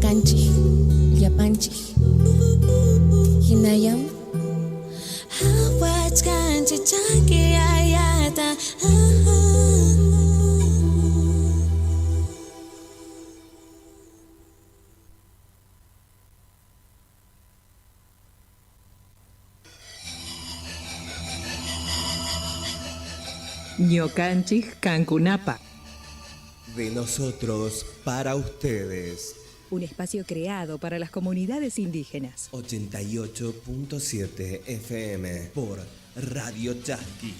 Kanchi, Yapanchi, Hinayam, Hawats Kanchi, Chaki, Ayata. Ñocanchis Cancunapa. De nosotros para ustedes. Un espacio creado para las comunidades indígenas. 88.7 FM por Radio Chasqui.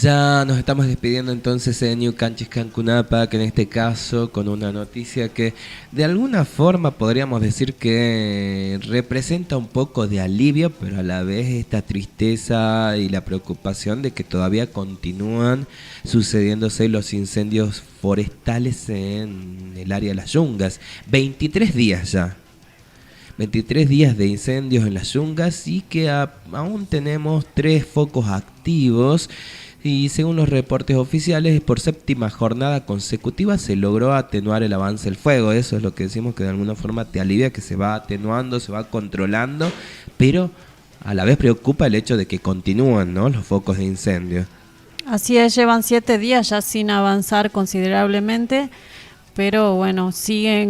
Ya nos estamos despidiendo entonces de Ñucanchis Cancunapa, que en este caso con una noticia que de alguna forma podríamos decir que representa un poco de alivio, pero a la vez esta tristeza y la preocupación de que todavía continúan sucediéndose los incendios forestales en el área de las Yungas. 23 días ya. 23 días de incendios en las Yungas y que aún tenemos 3 focos activos. Y según los reportes oficiales, por 7ª jornada consecutiva se logró atenuar el avance del fuego. Eso es lo que decimos, que de alguna forma te alivia, que se va atenuando, se va controlando, pero a la vez preocupa el hecho de que continúan, ¿no?, los focos de incendio. Así es, llevan 7 días ya sin avanzar considerablemente, pero bueno,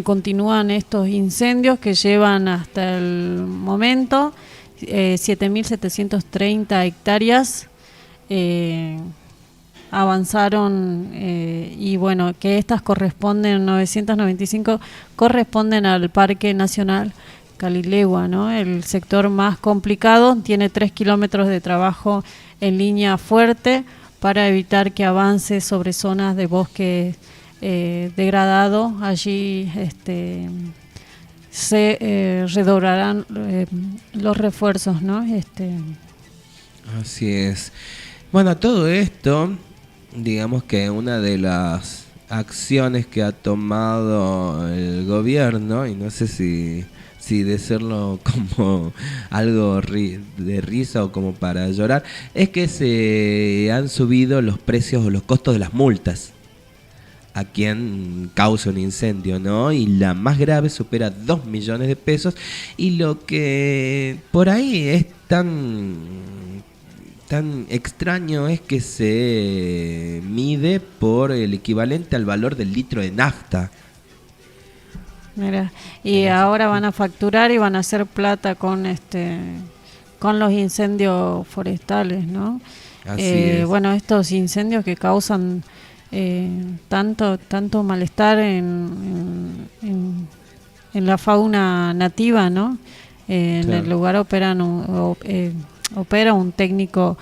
continúan estos incendios que llevan hasta el momento 7.730 hectáreas. Avanzaron y bueno, que estas corresponden, 995 corresponden al Parque Nacional Calilegua, ¿no? El sector más complicado, tiene 3 kilómetros de trabajo en línea fuerte para evitar que avance sobre zonas de bosque degradado. Allí se redoblarán los refuerzos, ¿no? Así es. Bueno, todo esto, digamos que una de las acciones que ha tomado el gobierno, y no sé si decirlo como algo de risa o como para llorar, es que se han subido los precios o los costos de las multas a quien causa un incendio, ¿no? Y la más grave supera 2 millones de pesos, y lo que por ahí es tan extraño es que se mide por el equivalente al valor del litro de nafta. Mira, y ahora van a facturar y van a hacer plata con los incendios forestales, ¿no? Así es. Bueno, estos incendios que causan tanto malestar en en la fauna nativa, ¿no? En Claro. el lugar opera un técnico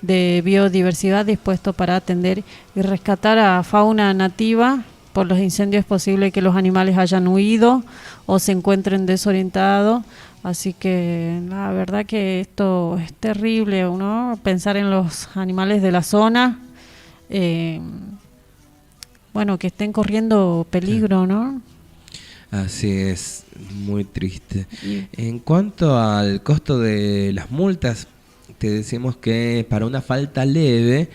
de biodiversidad dispuesto para atender y rescatar a fauna nativa. Por los incendios es posible que los animales hayan huido o se encuentren desorientados. Así que la verdad que esto es terrible, ¿no? Pensar en los animales de la zona, bueno, que estén corriendo peligro, ¿no? Así es, muy triste. En cuanto al costo de las multas, te decimos que para una falta leve,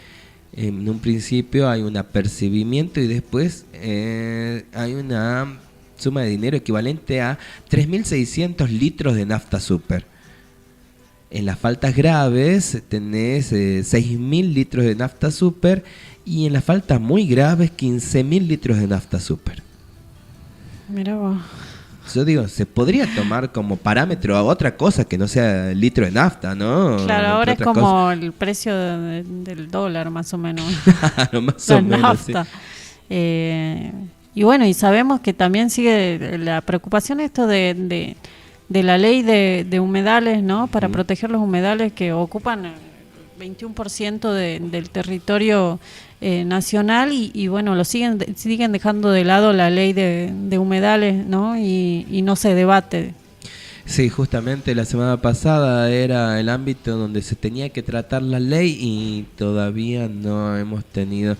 en un principio hay un apercibimiento y después hay una suma de dinero equivalente a 3.600 litros de nafta super. En las faltas graves tenés 6.000 litros de nafta super y en las faltas muy graves 15.000 litros de nafta super. Mira vos. Yo digo, se podría tomar como parámetro a otra cosa que no sea el litro de nafta, ¿no? Claro, ahora es Entre como otras cosas. el precio del dólar, más o menos. Claro, más La o menos, nafta. Y bueno, y sabemos que también sigue la preocupación esto de la ley de humedales, ¿no? Para proteger los humedales que ocupan el 21% del territorio nacional y bueno, lo siguen dejando de lado la ley de humedales, ¿no? Y no se debate. Sí, justamente la semana pasada era el ámbito donde se tenía que tratar la ley y todavía no hemos tenido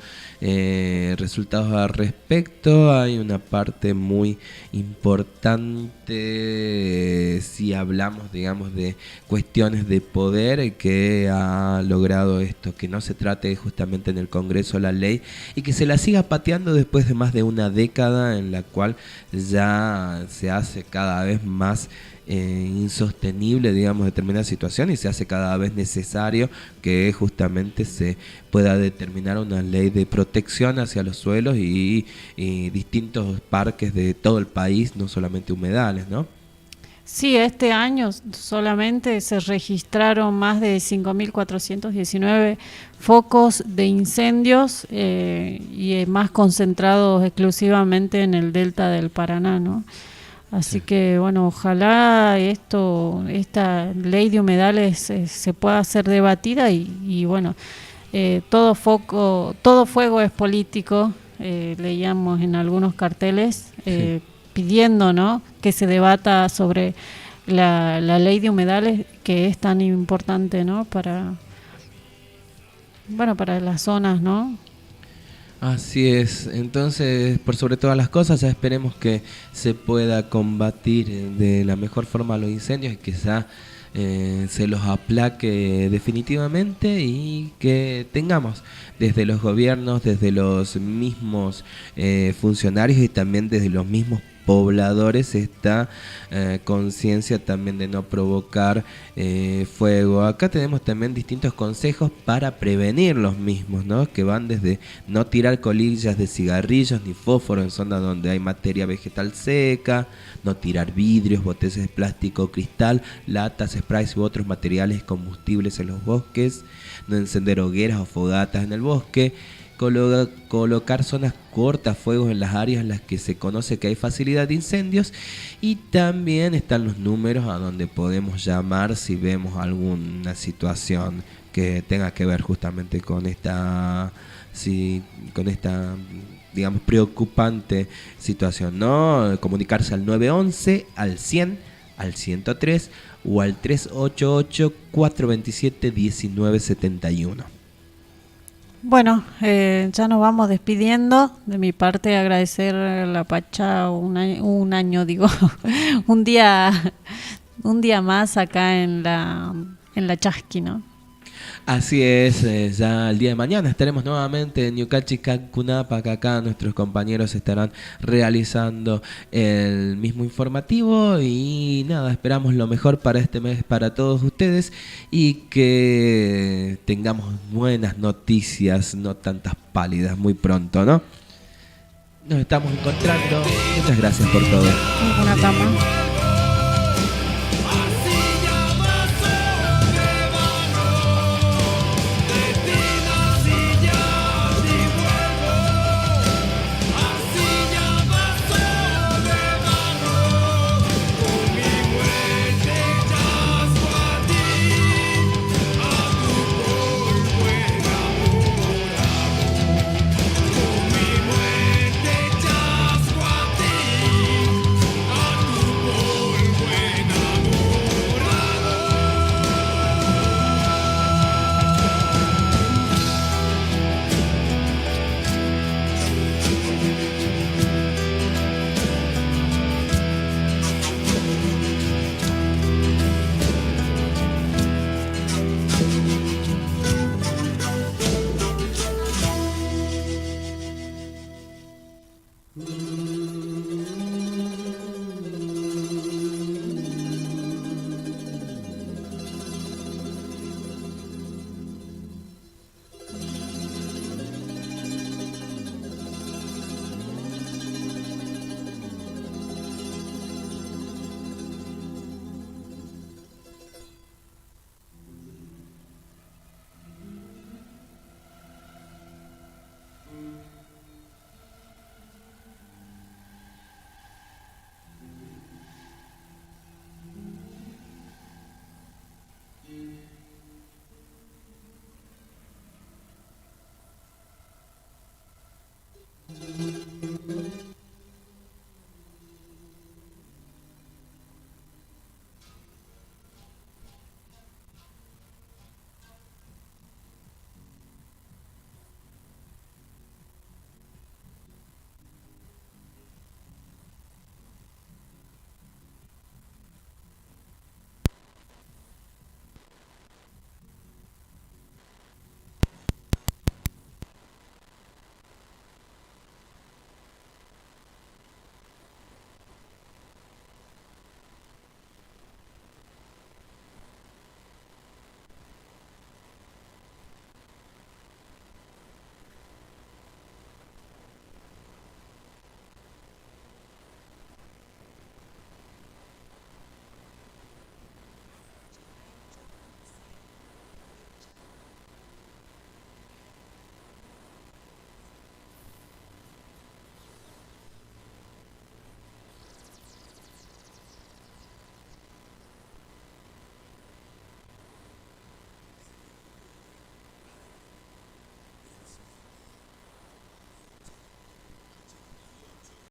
resultados al respecto. Hay una parte muy importante, si hablamos, digamos, de cuestiones de poder, que ha logrado esto, que no se trate justamente en el Congreso la ley y que se la siga pateando después de más de una década en la cual ya se hace cada vez más insostenible, digamos, determinada situación y se hace cada vez necesario que justamente se pueda determinar una ley de protección hacia los suelos y distintos parques de todo el país, no solamente humedales, ¿no? Sí, este año solamente se registraron más de 5.419 focos de incendios y más concentrados exclusivamente en el delta del Paraná, ¿no? Así que bueno, ojalá esta ley de humedales se pueda hacer debatida y bueno, todo fuego es político, leíamos en algunos carteles pidiendo, ¿no?, que se debata sobre la ley de humedales que es tan importante, ¿no?, para las zonas, ¿no? Así es, entonces por sobre todas las cosas ya esperemos que se pueda combatir de la mejor forma los incendios y que ya se los aplaque definitivamente y que tengamos desde los gobiernos, desde los mismos funcionarios y también desde los mismos pobladores esta conciencia también de no provocar fuego. Acá tenemos también distintos consejos para prevenir los mismos, ¿no?, que van desde no tirar colillas de cigarrillos ni fósforo en zonas donde hay materia vegetal seca, no tirar vidrios, botellas de plástico, cristal, latas, sprays u otros materiales combustibles en los bosques, no encender hogueras o fogatas en el bosque, colocar zonas cortafuegos en las áreas en las que se conoce que hay facilidad de incendios y también están los números a donde podemos llamar si vemos alguna situación que tenga que ver justamente con esta digamos preocupante situación, ¿no? Comunicarse al 911, al 100, al 103 o al 388-427-1971. Bueno, ya nos vamos despidiendo. De mi parte, agradecer a la Pacha un día más acá en la Chasqui, ¿no? Así es, ya el día de mañana estaremos nuevamente en Ñucanchi, Cancunapac. Acá nuestros compañeros estarán realizando el mismo informativo y nada, esperamos lo mejor para este mes para todos ustedes y que tengamos buenas noticias, no tantas pálidas, muy pronto, ¿no? Nos estamos encontrando. Muchas gracias por todo. Una cama.